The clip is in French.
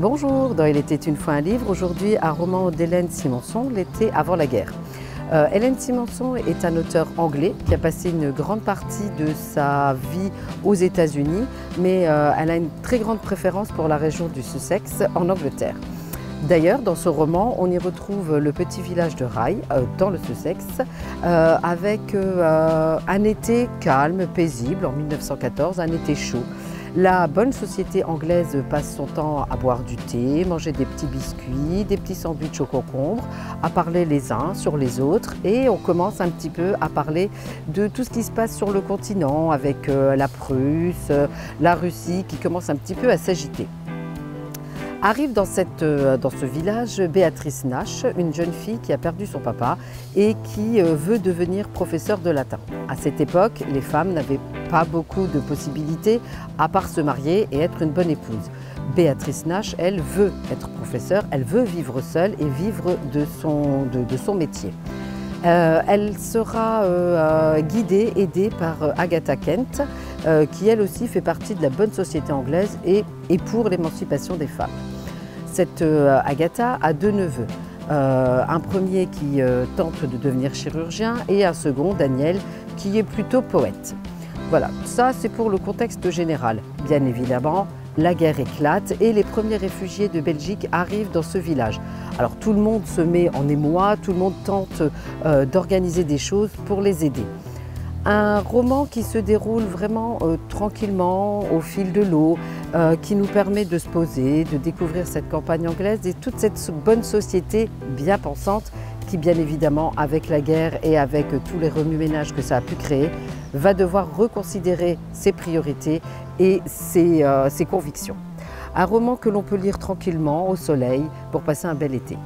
Bonjour, dans Il était une fois un livre, aujourd'hui un roman d'Hélène Simonson, L'été avant la guerre. Hélène Simonson est un auteur anglais qui a passé une grande partie de sa vie aux États-Unis, mais elle a une très grande préférence pour la région du Sussex en Angleterre. D'ailleurs, dans ce roman, on y retrouve le petit village de Rye, dans le Sussex, avec un été calme, paisible, en 1914, un été chaud. La bonne société anglaise passe son temps à boire du thé, manger des petits biscuits, des petits sandwichs au concombre, à parler les uns sur les autres, et on commence un petit peu à parler de tout ce qui se passe sur le continent avec la Prusse, la Russie qui commence un petit peu à s'agiter. Arrive dans ce village Béatrice Nash, une jeune fille qui a perdu son papa et qui veut devenir professeure de latin. À cette époque, les femmes n'avaient pas beaucoup de possibilités à part se marier et être une bonne épouse. Béatrice Nash, elle veut être professeure, elle veut vivre seule et vivre de son métier. Elle sera guidée, aidée par Agatha Kent, qui elle aussi fait partie de la bonne société anglaise et pour l'émancipation des femmes. Cette Agatha a deux neveux, un premier qui tente de devenir chirurgien et un second, Daniel, qui est plutôt poète. Voilà, ça c'est pour le contexte général. Bien évidemment, la guerre éclate et les premiers réfugiés de Belgique arrivent dans ce village. Alors tout le monde se met en émoi, tout le monde tente d'organiser des choses pour les aider. Un roman qui se déroule vraiment tranquillement, au fil de l'eau, qui nous permet de se poser, de découvrir cette campagne anglaise et toute cette bonne société bien pensante qui, bien évidemment, avec la guerre et avec tous les remue-ménages que ça a pu créer, va devoir reconsidérer ses priorités et ses convictions. Un roman que l'on peut lire tranquillement, au soleil, pour passer un bel été.